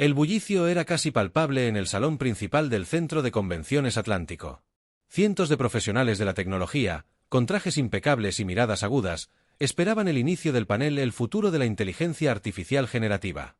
El bullicio era casi palpable en el salón principal del Centro de Convenciones Atlántico. Cientos de profesionales de la tecnología, con trajes impecables y miradas agudas, esperaban el inicio del panel El futuro de la inteligencia artificial generativa.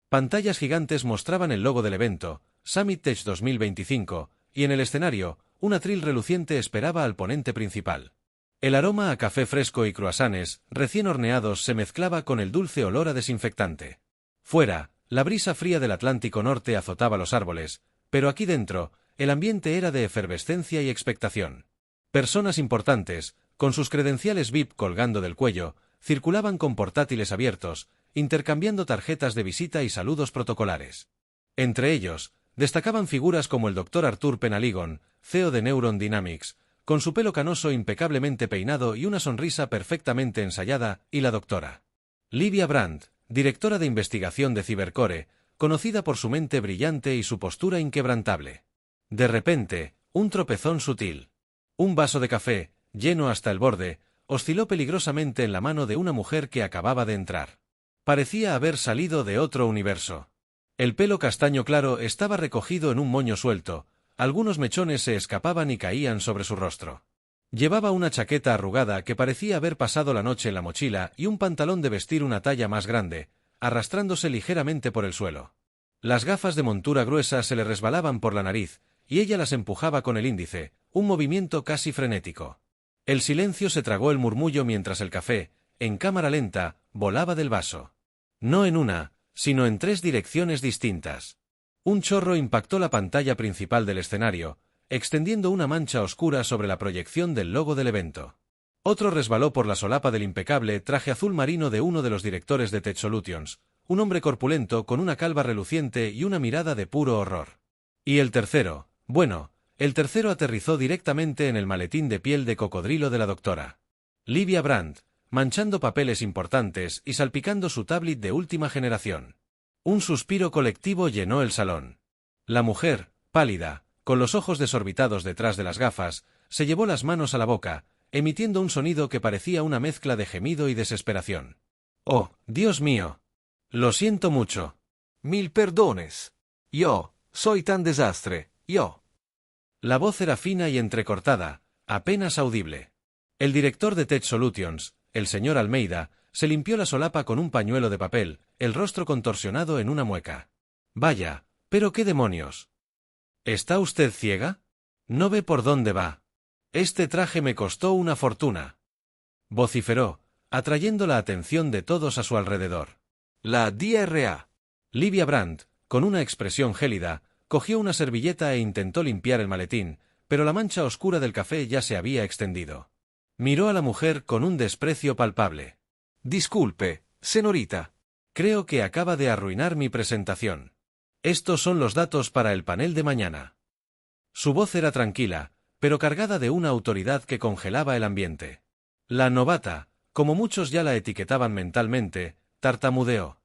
Pantallas gigantes mostraban el logo del evento, Summit Tech 2025, y en el escenario, un atril reluciente esperaba al ponente principal. El aroma a café fresco y croissants recién horneados se mezclaba con el dulce olor a desinfectante. Fuera, la brisa fría del Atlántico Norte azotaba los árboles, pero aquí dentro, el ambiente era de efervescencia y expectación. Personas importantes, con sus credenciales VIP colgando del cuello, circulaban con portátiles abiertos, intercambiando tarjetas de visita y saludos protocolares. Entre ellos, destacaban figuras como el Dr. Arthur Penaligon, CEO de Neuron Dynamics, con su pelo canoso impecablemente peinado y una sonrisa perfectamente ensayada, y la Dra. Livia Brandt, directora de investigación de Cybercore, conocida por su mente brillante y su postura inquebrantable. De repente, un tropezón sutil. Un vaso de café, lleno hasta el borde, osciló peligrosamente en la mano de una mujer que acababa de entrar. Parecía haber salido de otro universo. El pelo castaño claro estaba recogido en un moño suelto, algunos mechones se escapaban y caían sobre su rostro. Llevaba una chaqueta arrugada que parecía haber pasado la noche en la mochila y un pantalón de vestir una talla más grande, arrastrándose ligeramente por el suelo. Las gafas de montura gruesa se le resbalaban por la nariz, y ella las empujaba con el índice, un movimiento casi frenético. El silencio se tragó el murmullo mientras el café, en cámara lenta, volaba del vaso. No en una, sino en 3 direcciones distintas. Un chorro impactó la pantalla principal del escenario, extendiendo una mancha oscura sobre la proyección del logo del evento. Otro resbaló por la solapa del impecable traje azul marino de uno de los directores de Tech Solutions, un hombre corpulento con una calva reluciente y una mirada de puro horror. Y el tercero, el tercero aterrizó directamente en el maletín de piel de cocodrilo de la doctora Livia Brandt, manchando papeles importantes y salpicando su tablet de última generación. Un suspiro colectivo llenó el salón. La mujer, pálida, con los ojos desorbitados detrás de las gafas, se llevó las manos a la boca, emitiendo un sonido que parecía una mezcla de gemido y desesperación. «Oh, Dios mío! Lo siento mucho. Mil perdones. Yo soy tan desastre, yo». La voz era fina y entrecortada, apenas audible. El director de Tech Solutions, el señor Almeida, se limpió la solapa con un pañuelo de papel, el rostro contorsionado en una mueca. «Vaya, pero qué demonios. ¿Está usted ciega? ¿No ve por dónde va? Este traje me costó una fortuna», vociferó, atrayendo la atención de todos a su alrededor. La Dra. Livia Brandt, con una expresión gélida, cogió una servilleta e intentó limpiar el maletín, pero la mancha oscura del café ya se había extendido. Miró a la mujer con un desprecio palpable. «Disculpe, señorita. Creo que acaba de arruinar mi presentación. Estos son los datos para el panel de mañana». Su voz era tranquila, pero cargada de una autoridad que congelaba el ambiente. La novata, como muchos ya la etiquetaban mentalmente, tartamudeó.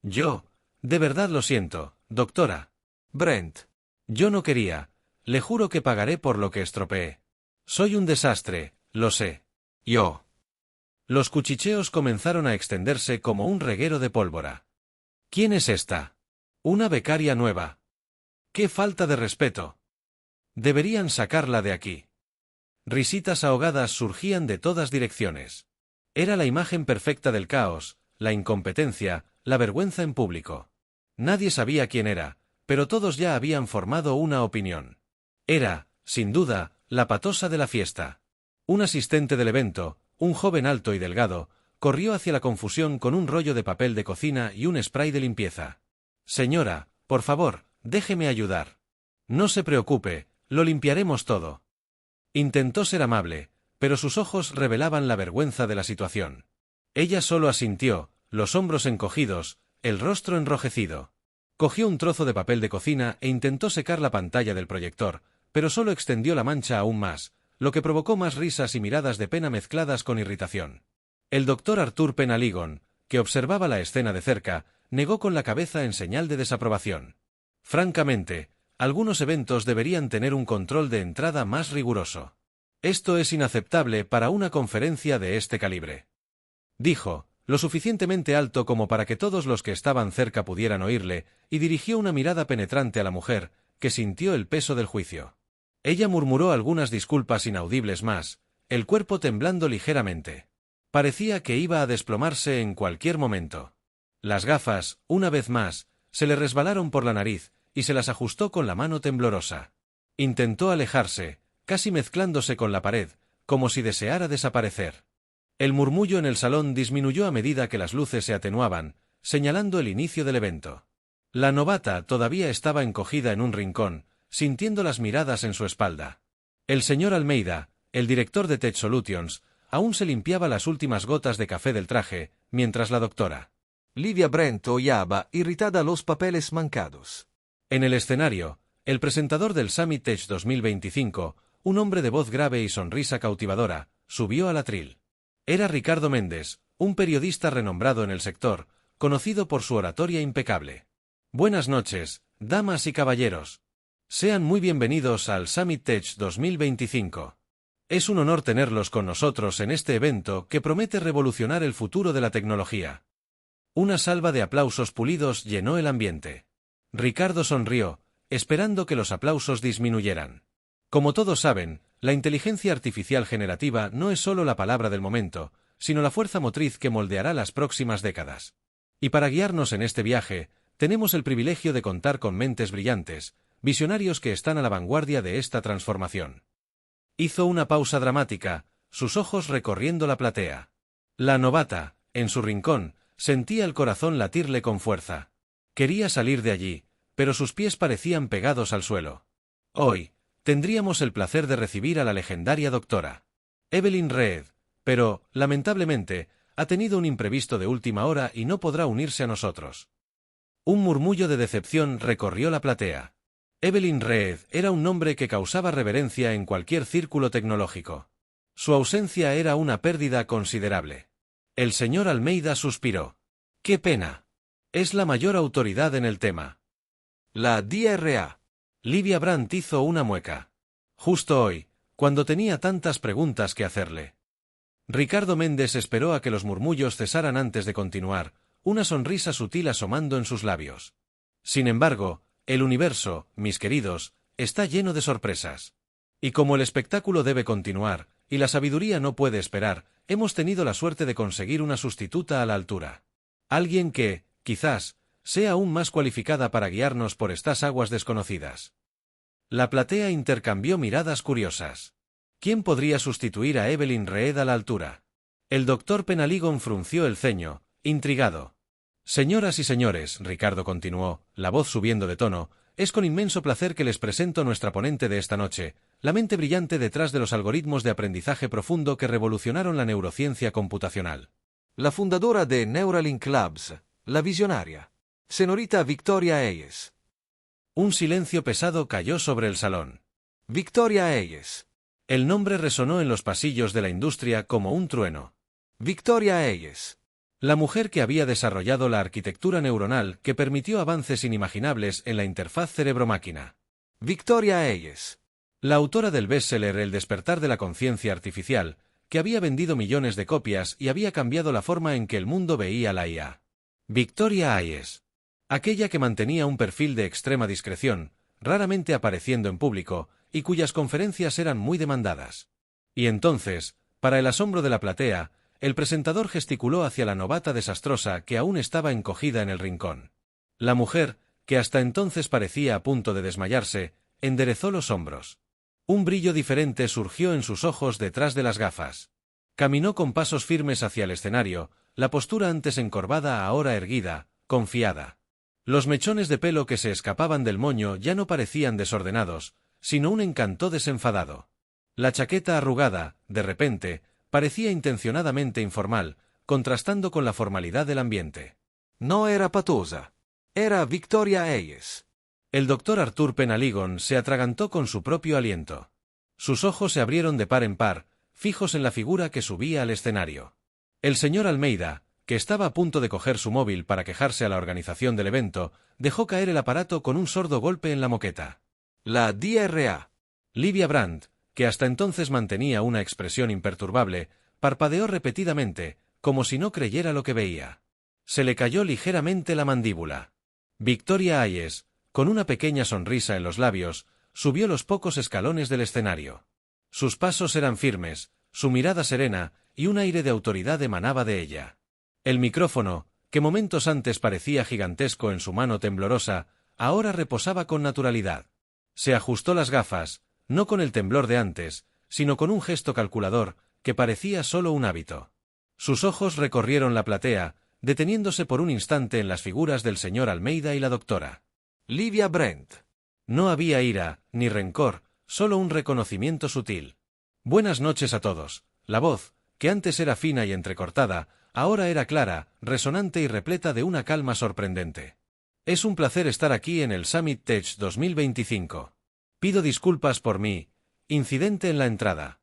«Yo, de verdad lo siento, doctora Brent. Yo no quería, le juro que pagaré por lo que estropeé. Soy un desastre, lo sé. Yo». Los cuchicheos comenzaron a extenderse como un reguero de pólvora. «¿Quién es esta? Una becaria nueva. ¡Qué falta de respeto! Deberían sacarla de aquí». Risitas ahogadas surgían de todas direcciones. Era la imagen perfecta del caos, la incompetencia, la vergüenza en público. Nadie sabía quién era, pero todos ya habían formado una opinión. Era, sin duda, la patosa de la fiesta. Un asistente del evento, un joven alto y delgado, corrió hacia la confusión con un rollo de papel de cocina y un spray de limpieza. «Señora, por favor, déjeme ayudar». «No se preocupe, lo limpiaremos todo». Intentó ser amable, pero sus ojos revelaban la vergüenza de la situación. Ella solo asintió, los hombros encogidos, el rostro enrojecido. Cogió un trozo de papel de cocina e intentó secar la pantalla del proyector, pero solo extendió la mancha aún más, lo que provocó más risas y miradas de pena mezcladas con irritación. El Dr. Arthur Penaligon, que observaba la escena de cerca, negó con la cabeza en señal de desaprobación. Francamente, algunos eventos deberían tener un control de entrada más riguroso. Esto es inaceptable para una conferencia de este calibre. Dijo, lo suficientemente alto como para que todos los que estaban cerca pudieran oírle, y dirigió una mirada penetrante a la mujer, que sintió el peso del juicio. Ella murmuró algunas disculpas inaudibles más, el cuerpo temblando ligeramente. Parecía que iba a desplomarse en cualquier momento. Las gafas, una vez más, se le resbalaron por la nariz, y se las ajustó con la mano temblorosa. Intentó alejarse, casi mezclándose con la pared, como si deseara desaparecer. El murmullo en el salón disminuyó a medida que las luces se atenuaban, señalando el inicio del evento. La novata todavía estaba encogida en un rincón, sintiendo las miradas en su espalda. El señor Almeida, el director de Tech Solutions, aún se limpiaba las últimas gotas de café del traje, mientras la doctora Livia Brent hollaba irritada los papeles mancados. En el escenario, el presentador del Summit Tech 2025, un hombre de voz grave y sonrisa cautivadora, subió al atril. Era Ricardo Méndez, un periodista renombrado en el sector, conocido por su oratoria impecable. Buenas noches, damas y caballeros. Sean muy bienvenidos al Summit Tech 2025. Es un honor tenerlos con nosotros en este evento que promete revolucionar el futuro de la tecnología. Una salva de aplausos pulidos llenó el ambiente. Ricardo sonrió, esperando que los aplausos disminuyeran. Como todos saben, la inteligencia artificial generativa no es solo la palabra del momento, sino la fuerza motriz que moldeará las próximas décadas. Y para guiarnos en este viaje, tenemos el privilegio de contar con mentes brillantes, visionarios que están a la vanguardia de esta transformación. Hizo una pausa dramática, sus ojos recorriendo la platea. La novata, en su rincón, sentía el corazón latirle con fuerza. Quería salir de allí, pero sus pies parecían pegados al suelo. Hoy, tendríamos el placer de recibir a la legendaria doctora Evelyn Reed, pero, lamentablemente, ha tenido un imprevisto de última hora y no podrá unirse a nosotros. Un murmullo de decepción recorrió la platea. Evelyn Reed era un nombre que causaba reverencia en cualquier círculo tecnológico. Su ausencia era una pérdida considerable. El señor Almeida suspiró. ¡Qué pena! Es la mayor autoridad en el tema. La DRA. Livia Brandt hizo una mueca. Justo hoy, cuando tenía tantas preguntas que hacerle. Ricardo Méndez esperó a que los murmullos cesaran antes de continuar, una sonrisa sutil asomando en sus labios. Sin embargo, el universo, mis queridos, está lleno de sorpresas. Y como el espectáculo debe continuar, y la sabiduría no puede esperar, hemos tenido la suerte de conseguir una sustituta a la altura. Alguien que, quizás, sea aún más cualificada para guiarnos por estas aguas desconocidas. La platea intercambió miradas curiosas. ¿Quién podría sustituir a Evelyn Reed a la altura? El doctor Penaligon frunció el ceño, intrigado. Señoras y señores, Ricardo continuó, la voz subiendo de tono, es con inmenso placer que les presento nuestra ponente de esta noche, la mente brillante detrás de los algoritmos de aprendizaje profundo que revolucionaron la neurociencia computacional. La fundadora de Neuralink Labs, la visionaria, señorita Victoria Hayes. Un silencio pesado cayó sobre el salón. Victoria Hayes. El nombre resonó en los pasillos de la industria como un trueno. Victoria Hayes. La mujer que había desarrollado la arquitectura neuronal que permitió avances inimaginables en la interfaz cerebro-máquina. Victoria Hayes. La autora del bestseller El despertar de la conciencia artificial, que había vendido millones de copias y había cambiado la forma en que el mundo veía la IA. Victoria Hayes. Aquella que mantenía un perfil de extrema discreción, raramente apareciendo en público, y cuyas conferencias eran muy demandadas. Y entonces, para el asombro de la platea, el presentador gesticuló hacia la novata desastrosa que aún estaba encogida en el rincón. La mujer, que hasta entonces parecía a punto de desmayarse, enderezó los hombros. Un brillo diferente surgió en sus ojos detrás de las gafas. Caminó con pasos firmes hacia el escenario, la postura antes encorvada ahora erguida, confiada. Los mechones de pelo que se escapaban del moño ya no parecían desordenados, sino un encanto desenfadado. La chaqueta arrugada, de repente, parecía intencionadamente informal, contrastando con la formalidad del ambiente. No era patosa. Era Victoria Hayes. El doctor Arthur Penaligon se atragantó con su propio aliento. Sus ojos se abrieron de par en par, fijos en la figura que subía al escenario. El señor Almeida, que estaba a punto de coger su móvil para quejarse a la organización del evento, dejó caer el aparato con un sordo golpe en la moqueta. La DRA. Livia Brandt, que hasta entonces mantenía una expresión imperturbable, parpadeó repetidamente, como si no creyera lo que veía. Se le cayó ligeramente la mandíbula. Victoria Hayes, con una pequeña sonrisa en los labios, subió los pocos escalones del escenario. Sus pasos eran firmes, su mirada serena, y un aire de autoridad emanaba de ella. El micrófono, que momentos antes parecía gigantesco en su mano temblorosa, ahora reposaba con naturalidad. Se ajustó las gafas, no con el temblor de antes, sino con un gesto calculador, que parecía solo un hábito. Sus ojos recorrieron la platea, deteniéndose por un instante en las figuras del señor Almeida y la doctora Livia Brent. No había ira, ni rencor, solo un reconocimiento sutil. Buenas noches a todos. La voz, que antes era fina y entrecortada, ahora era clara, resonante y repleta de una calma sorprendente. Es un placer estar aquí en el Summit Tech 2025. Pido disculpas por mi incidente en la entrada.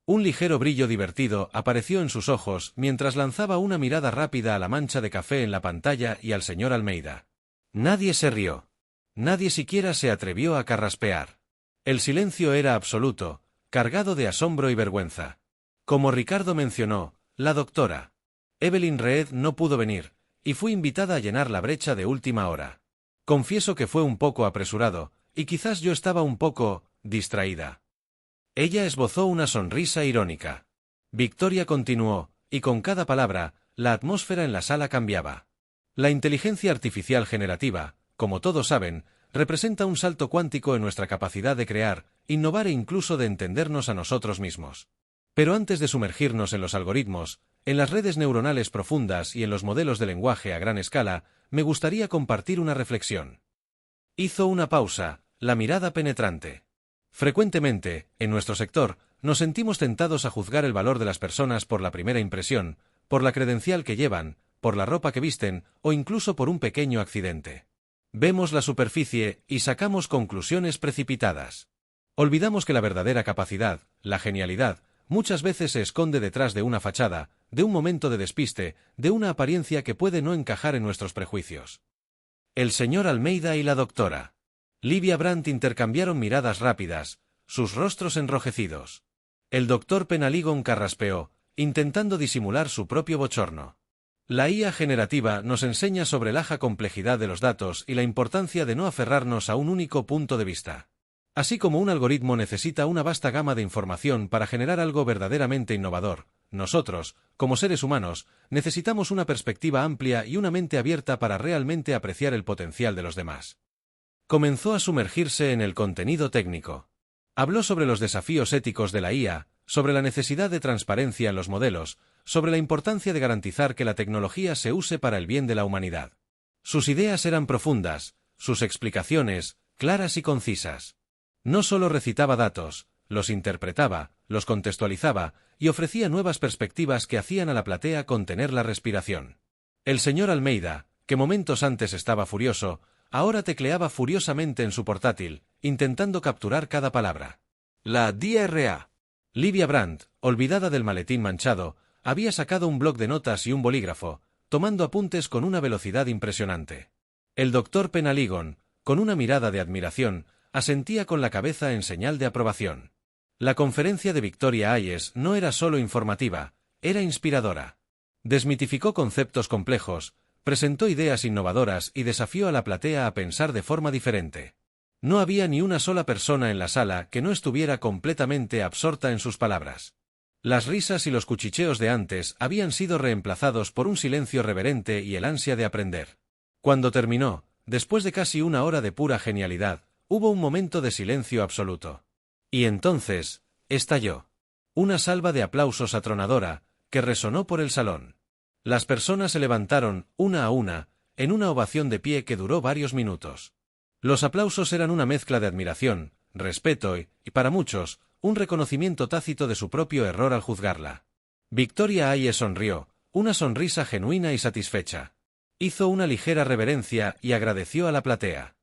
Un ligero brillo divertido apareció en sus ojos mientras lanzaba una mirada rápida a la mancha de café en la pantalla y al señor Almeida. Nadie se rió. Nadie siquiera se atrevió a carraspear. El silencio era absoluto, cargado de asombro y vergüenza. Como Ricardo mencionó, la doctora Evelyn Reed no pudo venir, y fui invitada a llenar la brecha de última hora. Confieso que fue un poco apresurado, y quizás yo estaba un poco distraída. Ella esbozó una sonrisa irónica. Victoria continuó, y con cada palabra, la atmósfera en la sala cambiaba. La inteligencia artificial generativa, como todos saben, representa un salto cuántico en nuestra capacidad de crear, innovar e incluso de entendernos a nosotros mismos. Pero antes de sumergirnos en los algoritmos, en las redes neuronales profundas y en los modelos de lenguaje a gran escala, me gustaría compartir una reflexión. Hizo una pausa, la mirada penetrante. Frecuentemente, en nuestro sector, nos sentimos tentados a juzgar el valor de las personas por la primera impresión, por la credencial que llevan, por la ropa que visten o incluso por un pequeño accidente. Vemos la superficie y sacamos conclusiones precipitadas. Olvidamos que la verdadera capacidad, la genialidad, muchas veces se esconde detrás de una fachada, de un momento de despiste, de una apariencia que puede no encajar en nuestros prejuicios. El señor Almeida y la doctora Livia Brandt intercambiaron miradas rápidas, sus rostros enrojecidos. El doctor Penaligon carraspeó, intentando disimular su propio bochorno. La IA generativa nos enseña sobre la complejidad de los datos y la importancia de no aferrarnos a un único punto de vista. Así como un algoritmo necesita una vasta gama de información para generar algo verdaderamente innovador, nosotros, como seres humanos, necesitamos una perspectiva amplia y una mente abierta para realmente apreciar el potencial de los demás. Comenzó a sumergirse en el contenido técnico. Habló sobre los desafíos éticos de la IA, sobre la necesidad de transparencia en los modelos, sobre la importancia de garantizar que la tecnología se use para el bien de la humanidad. Sus ideas eran profundas, sus explicaciones, claras y concisas. No solo recitaba datos, los interpretaba, los contextualizaba, y ofrecía nuevas perspectivas que hacían a la platea contener la respiración. El señor Almeida, que momentos antes estaba furioso, ahora tecleaba furiosamente en su portátil, intentando capturar cada palabra. La DRA. Livia Brandt, olvidada del maletín manchado, había sacado un bloc de notas y un bolígrafo, tomando apuntes con una velocidad impresionante. El doctor Penaligon, con una mirada de admiración, asentía con la cabeza en señal de aprobación. La conferencia de Victoria Hayes no era solo informativa, era inspiradora. Desmitificó conceptos complejos, presentó ideas innovadoras y desafió a la platea a pensar de forma diferente. No había ni una sola persona en la sala que no estuviera completamente absorta en sus palabras. Las risas y los cuchicheos de antes habían sido reemplazados por un silencio reverente y el ansia de aprender. Cuando terminó, después de casi una hora de pura genialidad, hubo un momento de silencio absoluto. Y entonces, estalló. Una salva de aplausos atronadora, que resonó por el salón. Las personas se levantaron, una a una, en una ovación de pie que duró varios minutos. Los aplausos eran una mezcla de admiración, respeto y, para muchos, un reconocimiento tácito de su propio error al juzgarla. Victoria Hayes sonrió, una sonrisa genuina y satisfecha. Hizo una ligera reverencia y agradeció a la platea.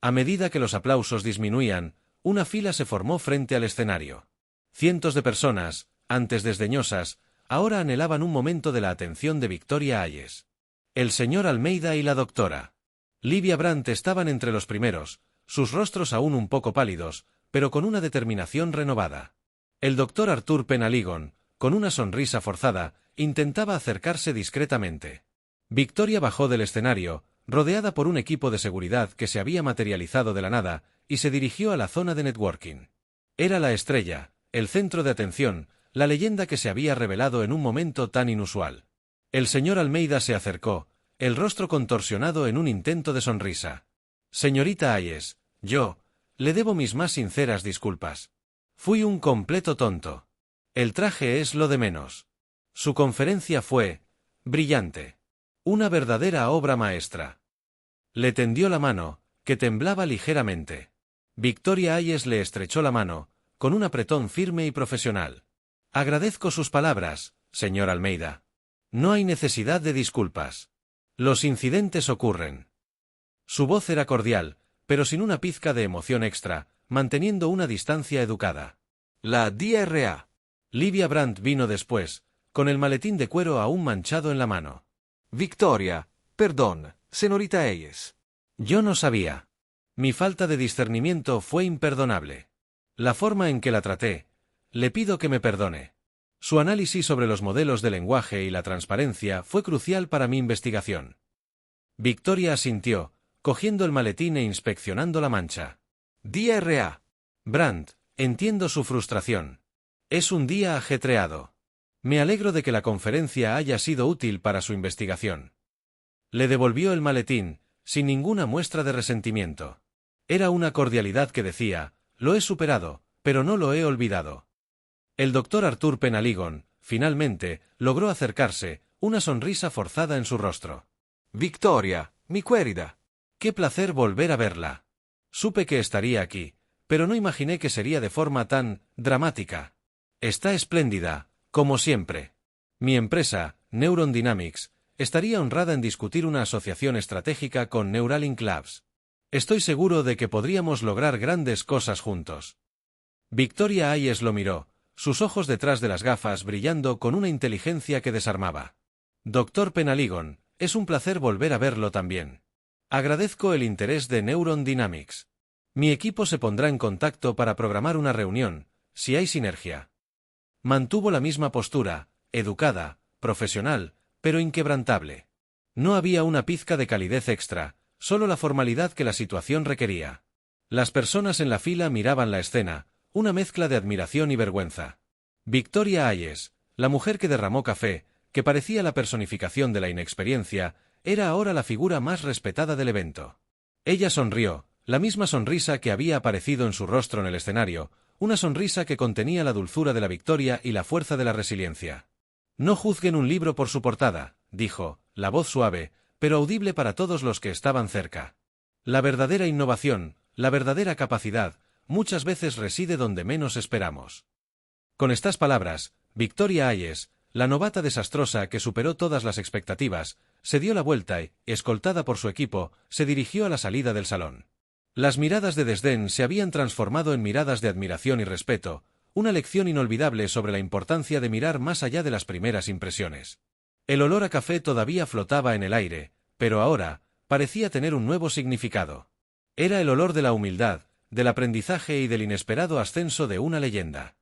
A medida que los aplausos disminuían, una fila se formó frente al escenario. Cientos de personas, antes desdeñosas, ahora anhelaban un momento de la atención de Victoria Hayes. El señor Almeida y la doctora Livia Brandt estaban entre los primeros, sus rostros aún un poco pálidos, pero con una determinación renovada. El doctor Arthur Penaligon, con una sonrisa forzada, intentaba acercarse discretamente. Victoria bajó del escenario, rodeada por un equipo de seguridad que se había materializado de la nada, y se dirigió a la zona de networking. Era la estrella, el centro de atención, la leyenda que se había revelado en un momento tan inusual. El señor Almeida se acercó, el rostro contorsionado en un intento de sonrisa. Señorita Hayes, yo le debo mis más sinceras disculpas. Fui un completo tonto. El traje es lo de menos. Su conferencia fue brillante. Una verdadera obra maestra. Le tendió la mano, que temblaba ligeramente. Victoria Hayes le estrechó la mano, con un apretón firme y profesional. Agradezco sus palabras, señor Almeida. No hay necesidad de disculpas. Los incidentes ocurren. Su voz era cordial, pero sin una pizca de emoción extra, manteniendo una distancia educada. La DRA. Livia Brandt vino después, con el maletín de cuero aún manchado en la mano. Victoria, perdón, señorita Hayes. Yo no sabía. Mi falta de discernimiento fue imperdonable. La forma en que la traté, le pido que me perdone. Su análisis sobre los modelos de lenguaje y la transparencia fue crucial para mi investigación. Victoria asintió, cogiendo el maletín e inspeccionando la mancha. DRA. Brandt, entiendo su frustración. Es un día ajetreado. Me alegro de que la conferencia haya sido útil para su investigación. Le devolvió el maletín, sin ninguna muestra de resentimiento. Era una cordialidad que decía, lo he superado, pero no lo he olvidado. El doctor Arthur Penaligon, finalmente, logró acercarse, una sonrisa forzada en su rostro. Victoria, mi querida. Qué placer volver a verla. Supe que estaría aquí, pero no imaginé que sería de forma tan dramática. Está espléndida, como siempre. Mi empresa, Neuron Dynamics, estaría honrada en discutir una asociación estratégica con Neuralink Labs. Estoy seguro de que podríamos lograr grandes cosas juntos. Victoria Hayes lo miró, sus ojos detrás de las gafas brillando con una inteligencia que desarmaba. Doctor Penaligon, es un placer volver a verlo también. Agradezco el interés de Neuron Dynamics. Mi equipo se pondrá en contacto para programar una reunión, si hay sinergia. Mantuvo la misma postura, educada, profesional, pero inquebrantable. No había una pizca de calidez extra, solo la formalidad que la situación requería. Las personas en la fila miraban la escena, una mezcla de admiración y vergüenza. Victoria Hayes, la mujer que derramó café, que parecía la personificación de la inexperiencia, era ahora la figura más respetada del evento. Ella sonrió, la misma sonrisa que había aparecido en su rostro en el escenario, una sonrisa que contenía la dulzura de la victoria y la fuerza de la resiliencia. No juzguen un libro por su portada, dijo, la voz suave, pero audible para todos los que estaban cerca. La verdadera innovación, la verdadera capacidad, muchas veces reside donde menos esperamos. Con estas palabras, Victoria Hayes, la novata desastrosa que superó todas las expectativas, se dio la vuelta y, escoltada por su equipo, se dirigió a la salida del salón. Las miradas de desdén se habían transformado en miradas de admiración y respeto, una lección inolvidable sobre la importancia de mirar más allá de las primeras impresiones. El olor a café todavía flotaba en el aire, pero ahora, parecía tener un nuevo significado. Era el olor de la humildad, del aprendizaje y del inesperado ascenso de una leyenda.